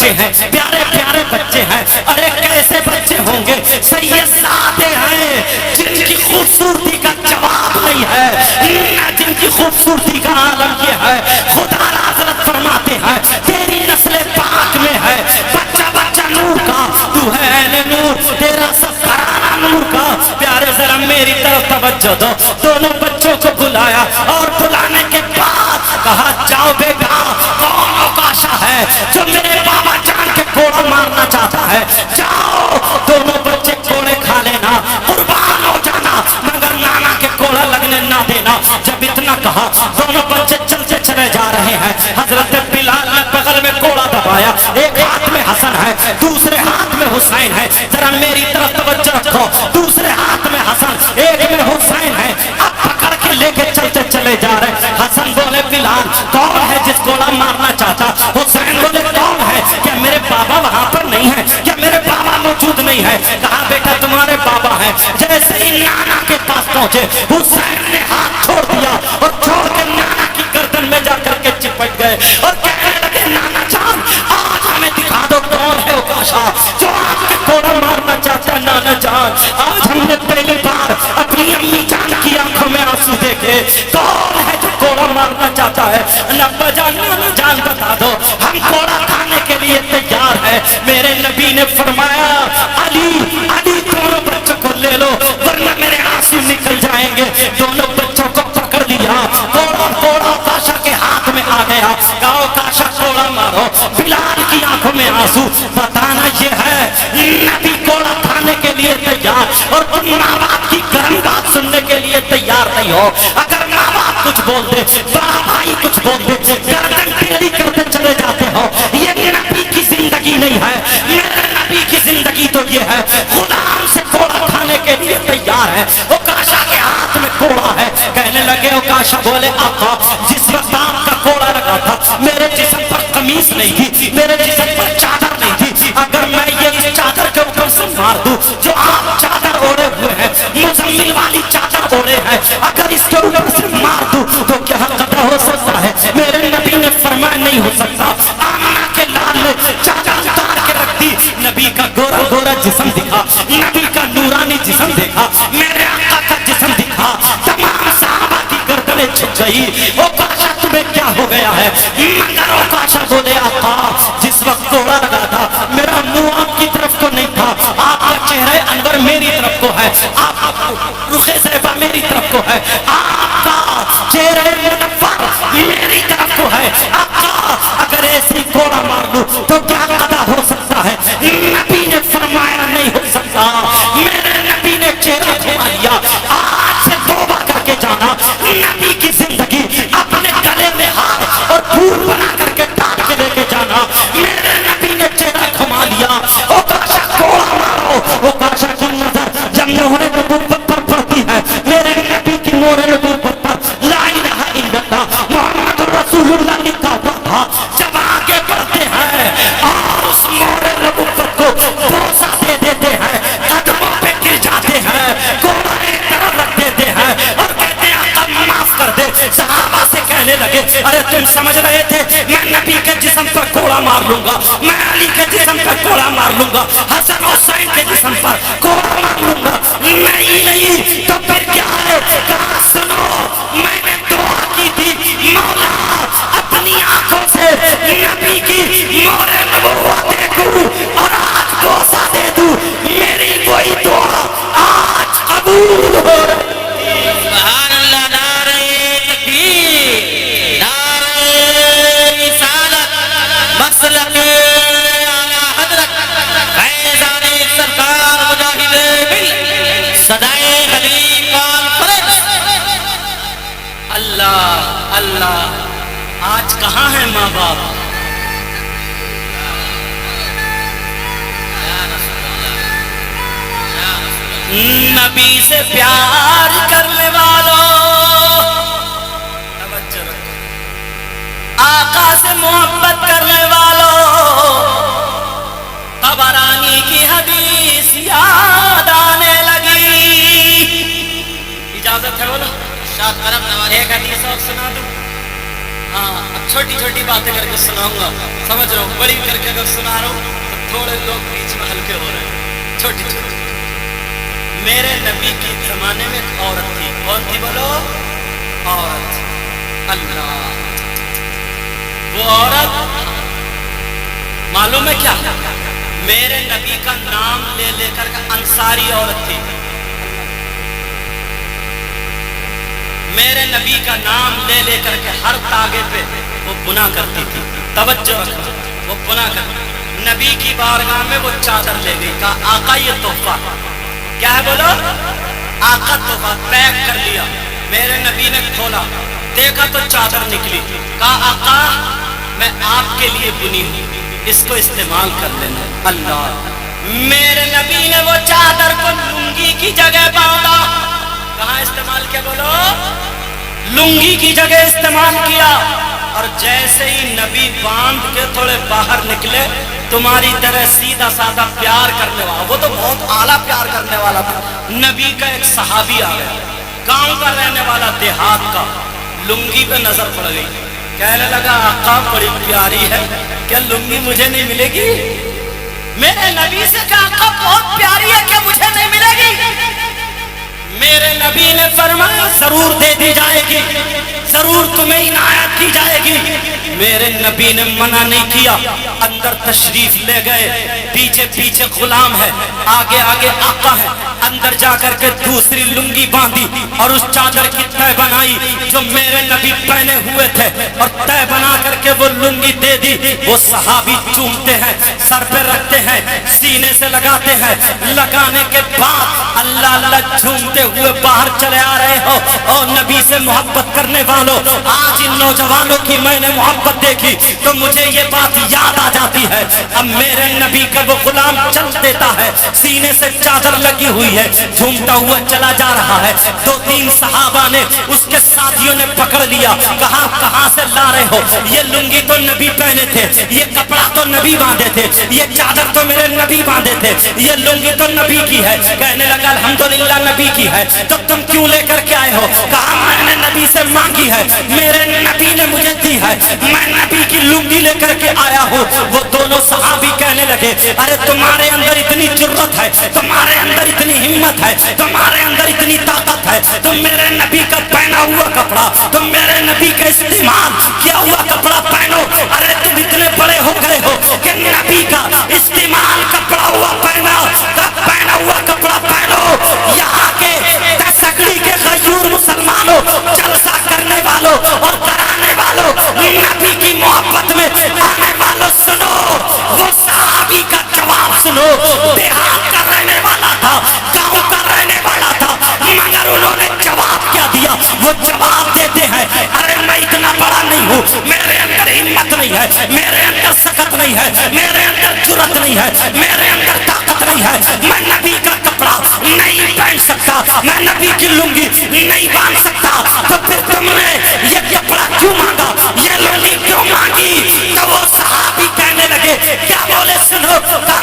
بچے ہیں، پیارے پیارے بچے ہیں. ارے کیسے بچے ہوں گے؟ سید سادے ہیں جن کی خوبصورتی کا جواب نہیں ہے، جن کی خوبصورتی کا عالم یہ ہے. خدا حضرت فرماتے ہیں تیری نسل پاک میں ہے بچہ بچہ نور کا، تو ہے اہل نور، تیرا سب گھرانہ نور کا. پیارے ذرا میری طرف توجہ دو. دونوں بچوں کو بلایا اور بلانے کے بعد کہا جاؤ بیٹا، کون اوکاشا ہے جو میرے بابا جان کے کوڑا مارنا چاہتا ہے؟ جاؤ دونوں بچے کوڑے کھا لینا، قربان ہو جانا، مگر نانا کے کوڑا لگنے نہ دینا. جب اتنا کہا دونوں بچے چلتے چلے جا رہے ہیں. حضرت بلال نے بغل میں کوڑا دبایا، ایک ہاتھ میں حسن ہے دوسرے ہاتھ میں حسین ہے. ذرا میری طرف توجہ رکھو، دوسرے ہاتھ میں حسن ایک میں حسین ہے. اب پکڑ کے لے کے چلتے چلے جا رہے. حسن بولے بلال کون ہے جس کوڑا مارنا چاہتا؟ حسین بولے کون ہے؟ کیا میرے بابا وہاں پر نہیں ہے؟ کیا میرے بابا موجود نہیں ہے؟ کہا بیٹا تمہارے بابا ہے. جیسے ہی نانا کے پاس پہنچے حسین نے ہاتھ چھوڑ دیا اور چھوڑ کے نانا کی گردن میں جا کر کے چپٹ گئے اور کہنے لگے نانا جان آج ہمیں دکھا دو کون ہے اوکاشا جو آپ کے کوڑا مارنا چاہتا ہے. نانا جان آج ہم نے پہلی بار اپنی امی جان کی آنکھوں میں آنسو دیکھے. کون ہے جو کوڑا مارنا چاہتا ہے؟ ابا جان نانا جان بتا دو، ہم کوڑا کھانے کے لیے تیار ہیں. میرے نبی نے فرمایا علی علی دونوں بچوں کو لے لو ورنہ میرے آنسو نکل جائیں گے. دونوں بچوں کو پکڑ لیا، کوڑا کوڑا اوکاشا کے ہاتھ میں آ گیا. کہا اوکاشا کوڑا مارو. بلال کی آنکھوں میں آنسو. بتانا یہ ہے نبی کوڑا کھانے کے لیے تیار اور تم ماں باپ کی گرم بات سننے کے لیے تیار نہیں ہو. اگر ماں باپ کچھ بول دے، بڑا بھائی کچھ بول دے، گردن ٹیڑھی کرتے چلے جاتے ہو. یہ نبی کی زندگی نہیں ہے. میرے نبی کی زندگی تو یہ ہے خدا ہم سے کوڑا کھانے کے لیے تیار ہے. اوکاشا کے ہاتھ میں کوڑا ہے. کہنے لگے اوکاشا بولے آقا جس وقت آپ کا کوڑا لگا تھا میرے جسم پر قمیص نہیں تھی، میرے جسم پر چادر نہیں تھی. اگر میں یہ چادر کے اوپر سے مار دوں جو آپ چادر اوڑے ہوئے ہیں، مزمل والی چادر اوڑے ہیں، اگر اس کے اوپر سے مار دوں تو کیا قطع ہو سکتا ہے؟ میرے نبی نے فرمایا نہیں ہو سکتا. آمنہ کے لال نے چادر اتار کے رکھ دی. نبی کا گورا گورا جسم دکھا، نبی کا نورانی جسم دیکھا، میرے آقا کا جسم دکھا. تمام صحابہ کی گردنیں جھک گئی. اوکاشا تمہیں کیا ہو گیا ہے؟ مگر اوکاشا بولے آقا جس وقت کوڑا لگا تھا میرا منہ آپ کی طرف کو نہیں تھا، آپ کا چہرہ انور میری طرف کو ہے، آپ رخ زیبا میری طرف کو ہے، آپ کا چہرہ منور میری طرف کو ہے. آقا اگر ایسی کوڑا مار لوں تو کیا قضا ہو سکتا ہے؟ نبی نے فرمایا نہیں ہو سکتا. میرے نبی نے چہرہ گھما لیا. آج سے توبہ کر کے جانا، نبی کی زندگی اپنے گلے میں ہاتھ اور پھول بنا کر کے ڈال کے لے کے جانا. میرے نبی نے چہرہ گھما لیا. اوکاشا کوڑا مارو. اوکاشا کی نظر جب نور نبوت پر پڑتی ہے، میرے نبی کی نور نبوت پر لا الہ الا اللہ محمد رسول اللہ لکھا ہوا تھا. جب آگے بڑھتے ہیں اور اس نور نبوت کو بوسہ دے دیتے ہیں، قدموں پہ گر جاتے ہیں، کوڑا ایک طرف رکھ دیتے ہیں اور کہتے ہیں اب معاف کر دے. صحابہ سے کہنے لگے ارے تم سمجھ رہے تھے میں نبی کے جسم پر کوڑا مار لوں گا، میں علی کے جسم پر کوڑا مار لوں گا، حسن حسین کے جسم پر کوڑا مار لوں گا؟ نہیں تو پھر کیا ہے؟ کہا سنو میں نے دعا کی تھی مولا اپنی آنکھوں سے نبی کی نور نبوت دیکھوں اور آج بوسہ دے دوں. میری کوئی دعا آج قبول ہو رہی. سبحان اللہ. نعرہ تکبیر، نعرہ رسالت، مسلک اعلی حضرت فیضان سرکار مجاہد مل صدائے حبیب کانفرنس. اللہ اللہ. آج کہاں ہیں ماں باپ؟ نبی سے پیار کرنے والوں، آقا سے محبت کرنے والوں، طبرانی کی حدیث یاد آنے لگی. اجازت ہے بولا شاہ کرم نواز ایک حدیث اور سنا دوں؟ ہاں اچھا छोटी छोटी बातें करके सुनाऊंगा, समझ रहे हो, बड़ी करके अगर सुना रहा हूँ तो थोड़े लोग बीच में हल्के हो रहे हैं, छोटी छोटी। मेरे नबी के जमाने में एक औरत थी, कौन थी बोलो? औरत। अल्लाह, वो औरत मालूम है क्या? मेरे नबी का नाम ले लेकर के अंसारी औरत थी। मेरे नबी का नाम ले लेकर के हर तागे पे वो बुना करती थी। तवज्जो रखो, वो बुना कर नबी की बारगाह में वो चादर ले गई, कहा आका ये तोहफा। क्या है बोलो? आका तोहफा। पैक कर लिया। मेरे नबी ने खोला, देखा तो चादर निकली। कहा आका मैं आपके लिए बुनी हूँ, इसको इस्तेमाल कर लेना। अल्लाह, मेरे नबी ने वो चादर को लुंगी की जगह बांधा। कहाँ इस्तेमाल किया बोलो? लुंगी की जगह इस्तेमाल किया। और जैसे ही नबी बांध के थोड़े बाहर निकले, तुम्हारी तरह सीधा साधा प्यार करने वाला, वो तो बहुत आला प्यार करने वाला था, नबी का एक सहाबी आ गया, गांव का रहने वाला, देहात का, लुंगी पे नजर पड़ गई। कहने लगा आका बड़ी प्यारी है, क्या लुंगी मुझे नहीं मिलेगी? मेरे नबी से कहा आका बहुत प्यारी है, क्या मुझे नहीं मिलेगी? मेरे नबी ने फरमाया जरूर दे दी जाएगी, जरूर तुम्हें इनायत की जाएगी। मेरे नबी ने मना नहीं किया, अंदर तशरीफ ले गए। पीछे पीछे गुलाम है, आगे आगे आका है। अंदर जाकर के दूसरी लुंगी बांधी और उस चादर की तय बनाई जो मेरे नबी पहने हुए थे, और तय बना करके वो लुंगी दे दी। वो सहाबी चूमते हैं, सर पे रखते हैं, सीने से लगाते हैं। लगाने के बाद अल्लाह अल्लाह झूमते हुए बाहर चले आ रहे हो। और नबी से मोहब्बत करने वालों, आज इन नौजवानों की मैंने मोहब्बत देखी तो मुझे ये बात याद आ जाती है। अब मेरे नबी का वो गुलाम चल देता है, सीने से चादर लगी हुई है, झूमता हुआ चला जा रहा है। दो तीन सहाबा ने, उसके साथियों ने पकड़ लिया, कहा कहां से ला रहे हो? ये लुंगी तो नबी पहने थे, ये कपड़ा तो नबी बांधे थे, ये चादर तो मेरे नबी बांधे थे, ये लुंगी तो नबी की है। कहने लगा अल्हम्दुलिल्लाह नबी की है, तब तुम क्यों लेकर के आए हो? कहा मैंने नबी से मांगी है, मेरे नबी ने मुझे दी है, मैं नबी की लुंगी लेकर के आया हूँ। वो दोनों सहाबी कहने लगे अरे तुम्हारे अंदर इतनी जुर्रत है, तुम्हारे अंदर इतनी हिम्मत है, तुम्हारे अंदर इतनी ताकत है, तुम मेरे नबी का पहना हुआ कपड़ा, तुम मेरे नबी का इस्तेमाल किया हुआ कपड़ा पहनो। अरे तुम इतने बड़े हो गए हो कि नबी का इस्तेमाल कपड़ा हुआ पहना हुआ कपड़ा पहनो। यहाँ के सकड़ी के खजूर मुसलमानों, जलसा करने वालों और कराने वालों, नबी की मोहब्बत में आने वालों, सुनो वो सहाबी का जवाब सुनो। देहात का रहने वाला था, गांव का रहने वाला था, मगर उन्होंने जवाब क्या दिया? वो जवाब देते हैं अरे मैं इतना बड़ा नहीं हूँ, मेरे अंदर हिम्मत नहीं है, मेरे अंदर सकत नहीं है, मेरे अंदर जुर्रत नहीं है, मेरे अंदर ताकत नहीं है, मैं नबी का कपड़ा नहीं पहन सकता, मैं नबी की लुंगी नहीं बांध सकता। तो फिर तुमने ये कपड़ा क्यों मांगा, ये लुंगी क्यों मांगी? तो वो सहाबी कहने लगे, क्या बोले सुनो,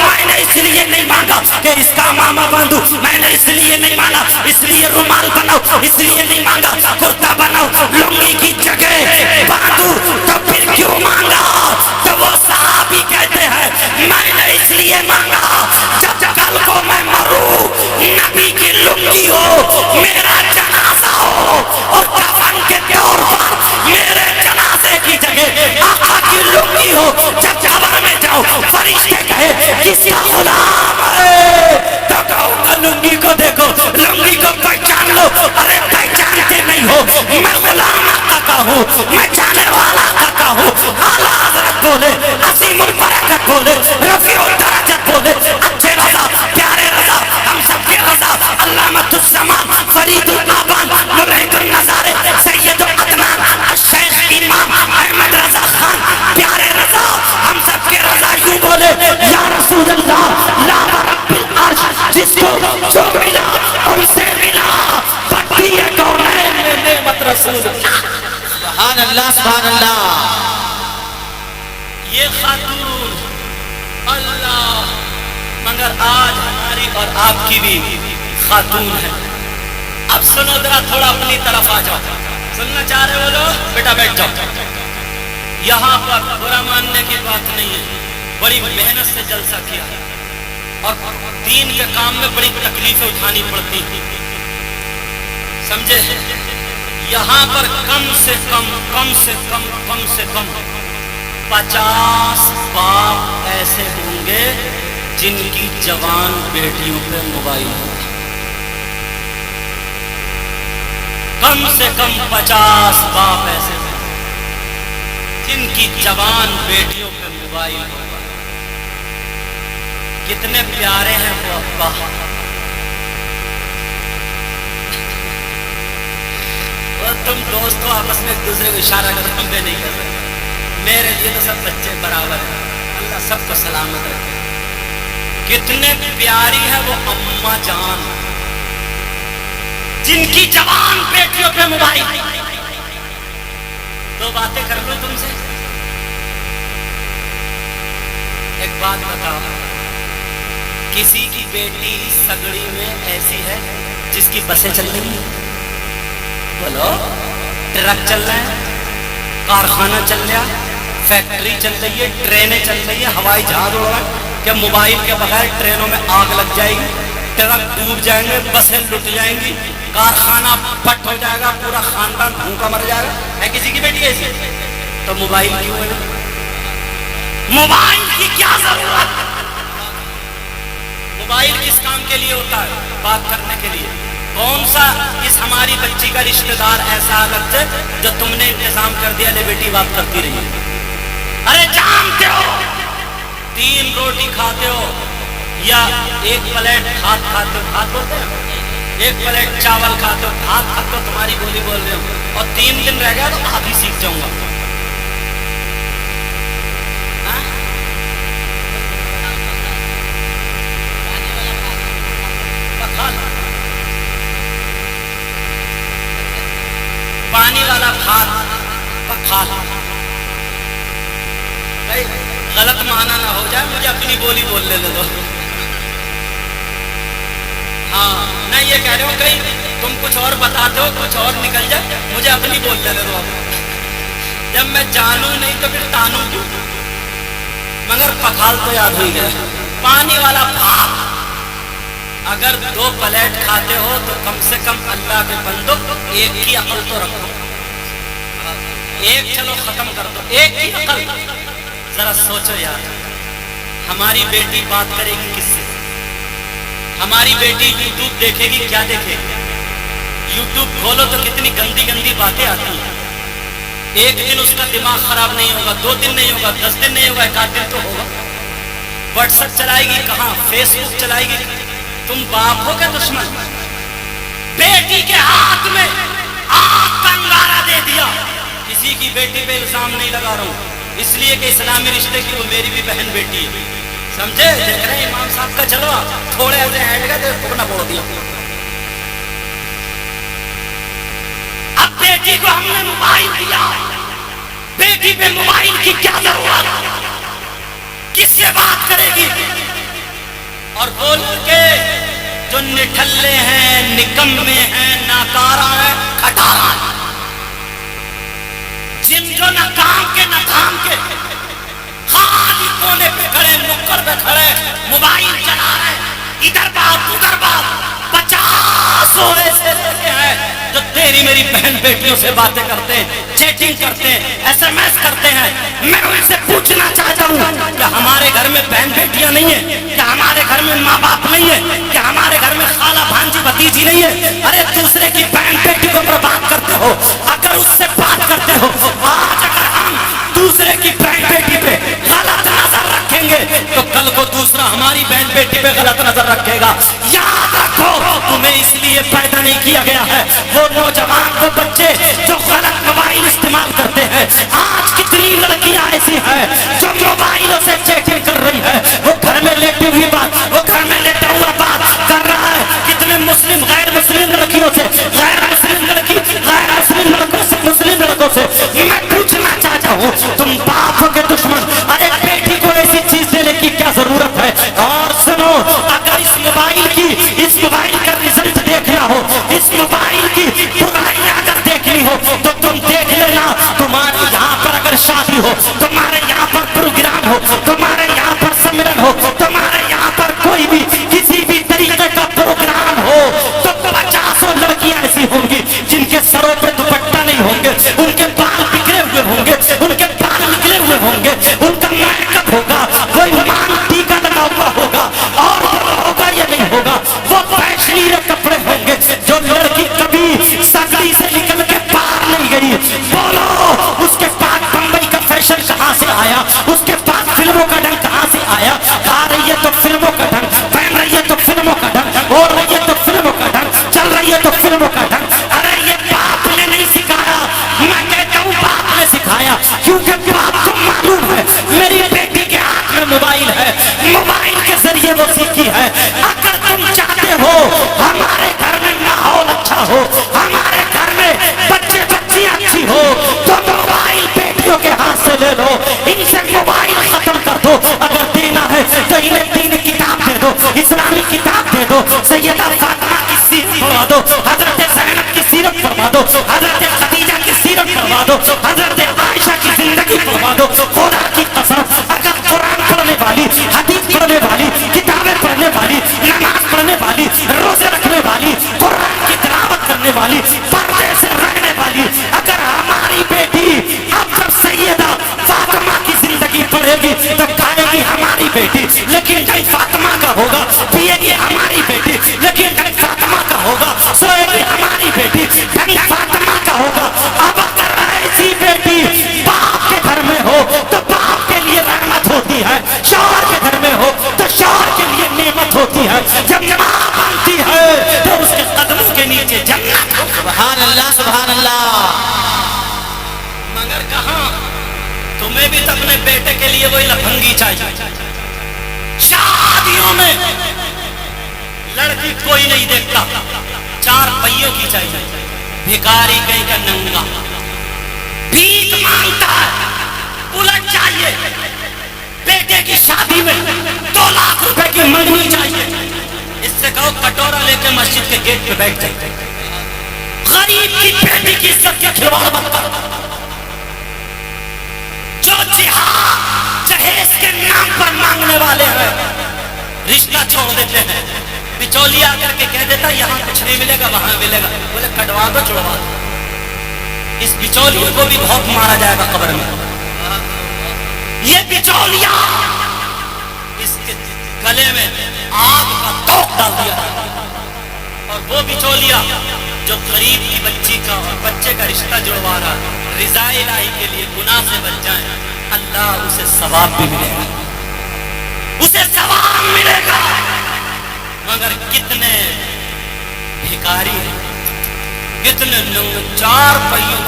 मैंने इसलिए नहीं मांगा कि इसका मामा बांधू, मैंने इसलिए नहीं मांगा, इसलिए रुमाल बनाओ, इसलिए नहीं मांगा कुर्ता बनाओ, लुंगी की जगह बांधू, तो फिर क्यों मांगा? तो वो सहाबी कहते हैं मैंने इसलिए मांगा जब कल को मैं मरूं, नबी की लुंगी हो, मेरा जनाजा हो, और कफन के तौर पर मेरे जनाजे की जगह आका की लुंगी हो। जब कब्र में जाओ फरिश्ते कहे किसका गुलाम है, तो कहूंगा लुंगी को देखो, लुंगी को पहचान लो। अरे पहचानते नहीं हो, मैं गुलाम आका का हूँ, मैं जाने वाला आका का हूँ। आला हज़रत बोले, अज़ीमुल बरकत बोले, रफ़ीउल दरजत बोले, अच्छे रज़ा, प्यारे रज़ा, हम सबके रज़ा, अल्लामतुल ज़मान, फरीदुल आबान, मुबहितुल नज़ारे, सैयदुल अदनान, शेख इमाम अहमद रज़ा खान, प्यारे रज़ा, हम सबके रज़ा यूं बोले या रसूल अल्लाह, ला रब्बिल अर्श, जिसको जो मिला उनसे मिला, बड़ी है कौनैन में नेमत रसूल। सुभान अल्लाह, सुभान अल्लाह। ये खातून अल्लाह, मगर आज हमारी और आपकी भी खातून है। अब सुनो जरा, थोड़ा अपनी तरफ आ जाओ। सुनना चाह रहे हो लोग? बेटा बैठ जाओ। यहाँ पर बुरा मानने की बात नहीं है, बड़ी मेहनत से जलसा किया और दीन के काम में बड़ी तकलीफें उठानी पड़ती हैं, समझे। यहाँ पर कम से कम 50 बाप ऐसे होंगे जिनकी जवान बेटियों पे मोबाइल हो, कम से कम 50 बाप ऐसे होंगे जिनकी जवान बेटियों पे मोबाइल होगा। कितने प्यारे हैं वो अब्बा। और तुम दोस्तों आपस में एक दूसरे को इशारा करो, हम पे नहीं कर सकते। मेरे लिए तो सब बच्चे बराबर हैं, अल्लाह सबको सलामत रखे। कितने प्यारी है वो अम्मा जान जिनकी जवान बेटियों पे मोबाइल। दो बातें कर लो तुमसे, एक बात बताओ, किसी की बेटी सगड़ी में ऐसी है जिसकी बसें चल रही है, बोलो, ट्रक चल रहा है, कारखाना चल रहा, फैक्ट्री चल रही है, ट्रेनें चल रही है, हवाई जहाज उड़ रहा है, क्या मोबाइल के बगैर ट्रेनों में आग लग जाएगी, ट्रक डूब जाएंगे, बसें लुट जाएंगी, कारखाना फट हो जाएगा, पूरा खानदान भूखा मर जाएगा। है किसी की बेटी ऐसी? तो मोबाइल क्यों है? मोबाइल की क्या जरूरत? मोबाइल किस काम के लिए होता है? बात करने के लिए। कौन सा इस हमारी बच्ची का रिश्तेदार ऐसा अलग से जो तुमने इंतजाम कर दिया, ले बेटी बात करती रही? अरे जानते हो 3 रोटी खाते हो या 1 प्लेट भात खाते हो, भात बोलते हैं, 1 प्लेट चावल खाते हो, भात खाते हो, तुम्हारी बोली बोल रहे हो, और 3 दिन रह गया तो आधी सीख जाऊंगा। पानी वाला भात खा लो, गलत माना ना हो जाए, मुझे अपनी बोली बोल लेने दो। हाँ, मैं ये कह रहा हूँ कहीं तुम कुछ और बताते हो, कुछ और निकल जाए, मुझे अपनी बोल लेने दो। जब मैं जानू नहीं तो फिर तानू क्यों? मगर पखाल तो याद हो गया, पानी वाला भात। अगर 2 प्लेट खाते हो तो कम से कम अल्लाह के बंदो एक की अकल तो रखो, एक चलो खत्म कर दो, एक की अकल। जरा सोचो यार, हमारी बेटी बात करेगी किससे? हमारी बेटी यूट्यूब देखेगी, क्या देखेगी? यूट्यूब खोलो तो कितनी गंदी गंदी बातें आती हैं। एक दिन उसका दिमाग खराब नहीं होगा, 2 दिन नहीं होगा, 10 दिन नहीं होगा, 1 दिन तो होगा। व्हाट्सएप चलाएगी कहाँ, फेसबुक चलाएगी। तुम बाप हो क्या दुश्मन? बेटी के हाथ में आग का अंगारा दे दिया। किसी की बेटी पे इल्जाम नहीं लगा रहा हूं, इसलिए कि इस्लामी रिश्ते की वो मेरी भी बहन बेटी है, समझे? देख रहे हैं इमाम साहब का जलवा, थोड़े ऐसे हैंड गए तो ना बोल दिया। अब बेटी को हमने मोबाइल दिया, बेटी पे मोबाइल की क्या जरूरत? किससे बात करेगी? और बोल के जो निठल्ले हैं, निकम्मे हैं, नाकारा हैं, खटारा हैं, जिनको न काम के न धाम के, खाली कोने पे खड़े, नुक्कड़ पे खड़े, मोबाइल चला रहे, इधर बात उधर बात। 50 ऐसे लड़के हैं जो तेरी मेरी बहन बेटियों से बातें करते हैं, चैटिंग करते हैं, SMS करते हैं। मैं उनसे पूछना चाहता हूँ, क्या हमारे घर में बहन बेटियां नहीं है? क्या हमारे घर में माँ बाप नहीं है? क्या हमारे घर में खाला भांजी भतीजी नहीं है? अरे दूसरे की बहन बेटी को बर्बाद करते हो। अगर उससे बात करते हो, आज अगर हम दूसरे की बहन बेटी पे गलत नजर रखेंगे तो कल को दूसरा हमारी बहन बेटी पे गलत नजर रखेगा। याद रखो, तुम्हें इसलिए पैदा नहीं किया गया है। वो नौजवान, वो बच्चे जो गलत मोबाइल इस्तेमाल करते हैं, आज कितनी लड़कियां ऐसी हैं जो मोबाइलों से चैटिंग कर रही है, वो घर में लेटी हुई बात, वो घर में लेटा हुआ बात कर रहा है। कितने मुस्लिम गैर मुस्लिम लड़कियों से, गैर मुस्लिम लड़की गैर मुस्लिम लड़कों से, मुस्लिम लड़कों से। मैं पूछना चाहता हूँ, तुम बाप के दुश्मन, अरे बेटी को ऐसी चीज देने की क्या जरूरत है? और सुनो, अगर इस मोबाइल का रिजल्ट देखना हो, इस मोबाइल की बुराइयां अगर देखनी हो तो तुम देख लेना। तुम्हारी यहाँ पर अगर शादी हो वो ईमान टीका लगा हुआ होगा, और वो होगा ये नहीं होगा, वो फैशनीले कपड़े होंगे जो लड़की कभी सगड़ी से निकल के पार नहीं गई। बोलो उसके पास बंबई का फैशन कहाँ से आया, उसके पास फिल्मों का ढंग कहाँ से आया। खा रही है तो फिल्मों का ढंग, पहन रही है तो फिल्मों का ढंग, ओढ़ रही है तो फिल्मों का ढंग, चल रही है तो फिल्मों का ढंग। अरे ये बाप ने नहीं सिखाया, मैं कहता हूँ बाप ने सिखाया, क्योंकि बाप को मालूम है मेरी बेटी के हाथ में मोबाइल है, मोबाइल के जरिए वो सीखी है। अगर तुम चाहते हो हमारे घर में माहौल अच्छा हो, हमारे घर में बच्चे बच्चियां अच्छी हो, तो मोबाइल बेटियों के हाथ से ले लो, इनसे मोबाइल खत्म कर दो। अगर देना है तो इन्हें दीन किताब दे दो, इस्लामी किताब दे दो, सैयदा फातिमा की सीरत पढ़वा दो, हजरत ज़ैनब की सीरत पढ़वा दो, हजरत खदीजा की सीरत पढ़वा दो, हजरत आयशा की जिंदगी पढ़वा दो। खुदा की कसम, अगर कुरान पढ़ने वाली, हदीस पढ़ने वाली, किताबें पढ़ने वाली, नमाज पढ़ने वाली, रोजे रखने वाली, कुरान की तिलावत करने वाली, पर्दे से रहने वाली, अगर हमारी बेटी अब जब सैयदा फातिमा की जिंदगी पढ़ेगी तो गाएगी हमारी बेटी, लेकिन जब फातिमा का होगा पिएगी हमारी बेटी, लेकिन जब फातिमा का होगा सोएगी हमारी बेटी, जब फातिमा का होगा। अब अगर ऐसी बेटी बाप के घर में हो तो बाप के लिए रहमत होती है, शौहर के घर में हो तो शौहर के लिए नेमत होती है। जब माँ बनती है तो उसके कदमों के नीचे जन्नत। सुभान अल्लाह, सुभान अल्लाह। मगर कहाँ, तुम्हें भी तो अपने बेटे के लिए वही लफंगी चाहिए। शादियों में लड़की कोई नहीं देखता, 4 पहियों की चाहिए, भिखारी कहीं का नंगा भीख मांगता है, बुलेट चाहिए, बेटे की शादी में 2 लाख रुपए की मंगनी चाहिए। इससे कहो कटोरा लेके मस्जिद के गेट पे बैठ जाए। गरीब की बेटी की इज्जत के खिलवाड़ मत करो। जो जिहाद जहेज के नाम पर मांगने वाले हैं, रिश्ता छोड़ देते हैं। बिचौलिया करके कह देता यहाँ कुछ नहीं मिलेगा, वहां मिलेगा, बोले कटवा दो, छुड़वा दो। इस बिचौलिए को भी बहुत मारा जाएगा कब्र में। ये बिचौलिया, इसके गले में आग का तोप डाल दिया, और वो बिचौलिया जो गरीब की बच्ची का और बच्चे का रिश्ता जुड़वा रहा, रिज़ा इलाही के लिए गुनाह से बच जाए, अल्लाह उसे सवाब भी मिलेगा, उसे सवाब मिलेगा। मगर कितने भिखारी हैं, कितने लोग 4 पहियों,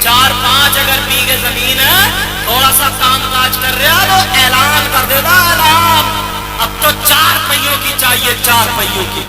4-5 अगर बीघे जमीन है, थोड़ा सा काम काज कर रहा है तो ऐलान कर देगा, ऐलान अब तो 4 पहियों की चाहिए, 4 पहियों की।